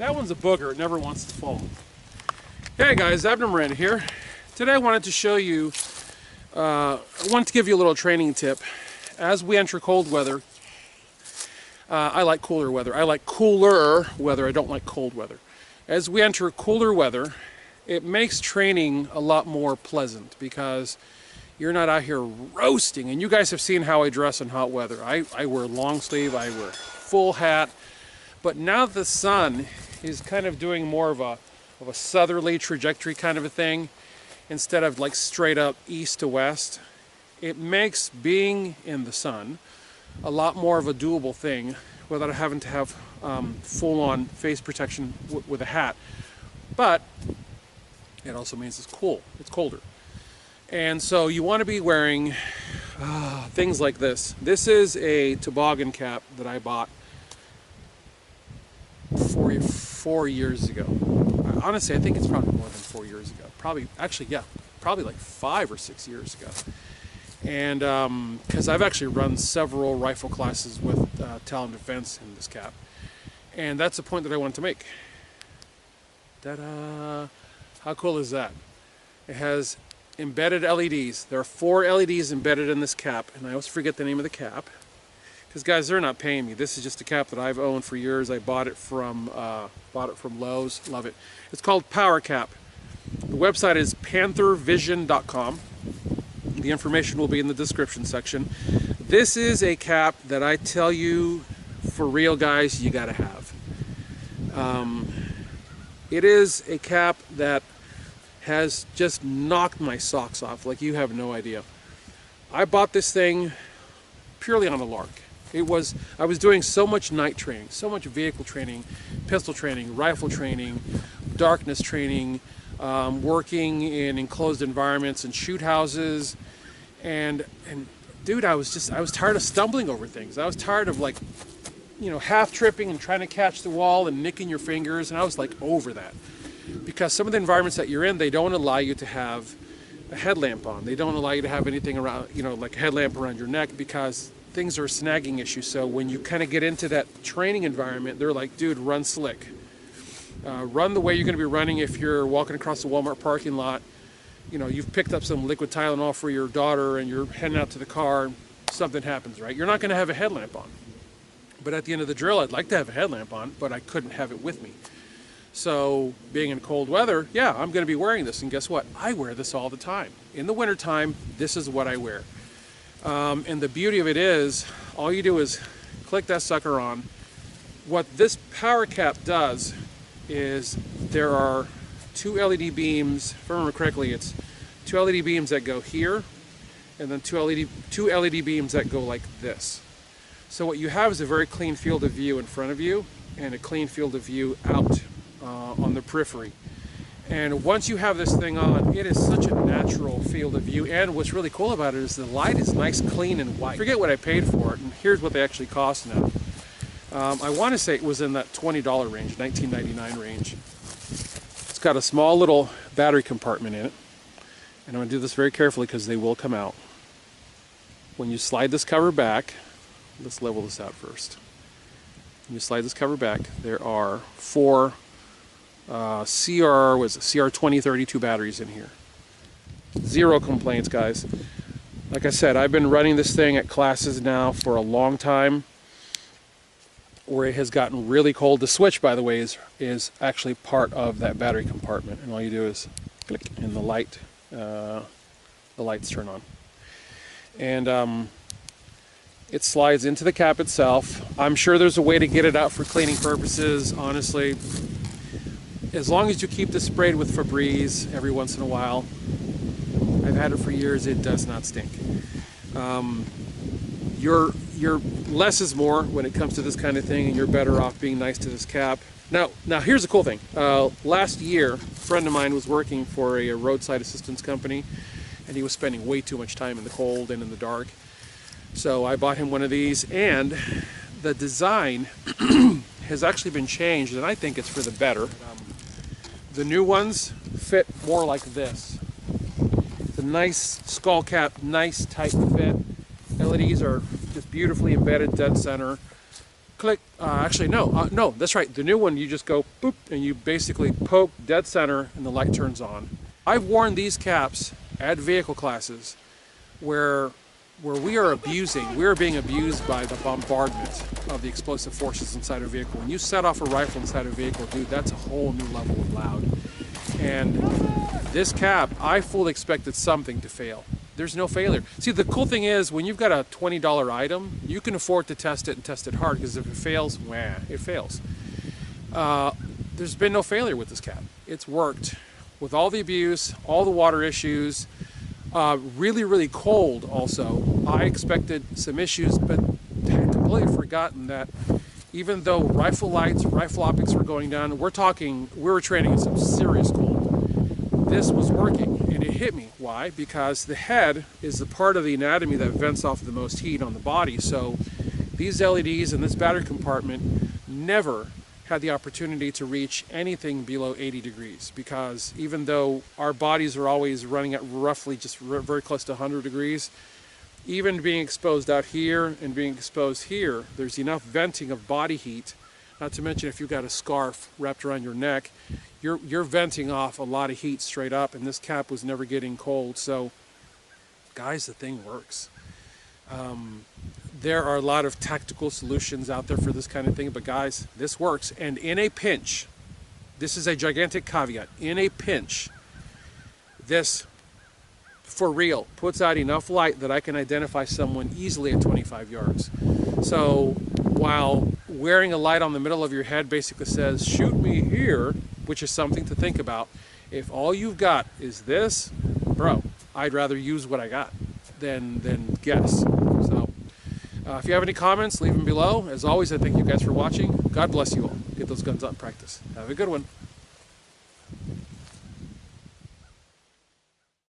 That one's a booger, it never wants to fall. Hey guys, Abner Miranda here. Today I wanted to show you, I wanted to give you a little training tip. As we enter cold weather, I like cooler weather. I like cooler weather, I don't like cold weather. As we enter cooler weather, it makes training a lot more pleasant because you're not out here roasting. And you guys have seen how I dress in hot weather. I wear long sleeve, I wear full hat. But now the sun is kind of doing more of a southerly trajectory kind of a thing instead of like straight up east to west. It makes being in the sun a lot more of a doable thing without having to have full-on face protection with a hat. But it also means it's cool, it's colder. And so you want to be wearing things like this. This is a toboggan cap that I bought 4 years ago. Honestly, I think it's probably more than 4 years ago. Probably like 5 or 6 years ago. And because I've actually run several rifle classes with Talon Defense in this cap. And that's the point that I wanted to make. Ta-da! How cool is that? It has embedded LEDs. There are 4 LEDs embedded in this cap, and I always forget the name of the cap. Because guys, they're not paying me. This is just a cap that I've owned for years. I bought it from Lowe's. Love it. It's called Power Cap. The website is panthervision.com. The information will be in the description section. This is a cap that I tell you, for real guys, you gotta have. It is a cap that has just knocked my socks off like you have no idea. I bought this thing purely on a lark. I was doing so much night training, so much vehicle training, pistol training, rifle training, darkness training, working in enclosed environments and shoot houses, and dude, I was tired of stumbling over things. I was tired of, like, half tripping and trying to catch the wall and nicking your fingers, and I was like over that. Because some of the environments that you're in, they don't allow you to have a headlamp on. They don't allow you to have anything around, like a headlamp around your neck, because things are a snagging issue. So when you kind of get into that training environment, they're like, dude, run slick. Run the way you're going to be running if you're walking across the Walmart parking lot. You've picked up some liquid Tylenol for your daughter and you're heading out to the car and something happens, right? You're not going to have a headlamp on. But at the end of the drill, I'd like to have a headlamp on, but I couldn't have it with me. So being in cold weather, yeah, I'm going to be wearing this. And guess what? I wear this all the time. In the wintertime, this is what I wear. And the beauty of it is, all you do is click that sucker on. What this power cap does is there are 2 LED beams, if I remember correctly, it's 2 LED beams that go here, and then two LED beams that go like this. So what you have is a very clean field of view in front of you, and a clean field of view out on the periphery. And once you have this thing on, it is such a natural field of view. And what's really cool about it is the light is nice, clean, and white. Forget what I paid for it, and here's what they actually cost now. I want to say it was in that $20 range, $19.99 range. It's got a small little battery compartment in it. And I'm going to do this very carefully because they will come out. When you slide this cover back, let's level this out first. When you slide this cover back, there are 4 CR2032 batteries in here. 0 complaints, guys. Like I said, I've been running this thing at classes now for a long time, where it has gotten really cold. The switch, by the way, is actually part of that battery compartment, and all you do is click, and the lights turn on. And it slides into the cap itself. I'm sure there's a way to get it out for cleaning purposes, honestly. As long as you keep this sprayed with Febreze every once in a while. I've had it for years, it does not stink. You're less is more when it comes to this kind of thing, and you're better off being nice to this cap. Now here's the cool thing. Last year, a friend of mine was working for a roadside assistance company, and he was spending way too much time in the cold and in the dark. So I bought him one of these, and the design has actually been changed, and I think it's for the better. The new ones fit more like this. It's a nice skull cap, nice tight fit. LEDs are just beautifully embedded dead center. click. Actually, no, no, that's right. The new one, you just go boop, and you basically poke dead center, and the light turns on. I've worn these caps at vehicle classes where we are being abused by the bombardment of the explosive forces inside a vehicle. When you set off a rifle inside a vehicle, dude, that's a whole new level of loud. And this cap, I fully expected something to fail. There's no failure. See, the cool thing is, when you've got a $20 item, you can afford to test it and test it hard, because if it fails, wah, it fails. There's been no failure with this cap. It's worked. With all the abuse, all the water issues, really, really cold also. I expected some issues, but had completely forgotten that even though rifle lights, rifle optics were going down, we were training in some serious cold. This was working, and it hit me. Why? Because the head is the part of the anatomy that vents off the most heat on the body. So these LEDs and this battery compartment never had the opportunity to reach anything below 80 degrees, because even though our bodies are always running at roughly just very close to 100 degrees, even being exposed out here and being exposed here, there's enough venting of body heat. Not to mention, if you've got a scarf wrapped around your neck, you're venting off a lot of heat straight up, and this cap was never getting cold. So guys, the thing works. There are a lot of tactical solutions out there for this kind of thing, but guys, this works. And in a pinch, this is a gigantic caveat, in a pinch, this, for real, puts out enough light that I can identify someone easily at 25 yards. So while wearing a light on the middle of your head basically says, shoot me here, which is something to think about, if all you've got is this, bro, I'd rather use what I got than guess. So if you have any comments, leave them below. As always, I thank you guys for watching. God bless you all. Get those guns out in practice. Have a good one.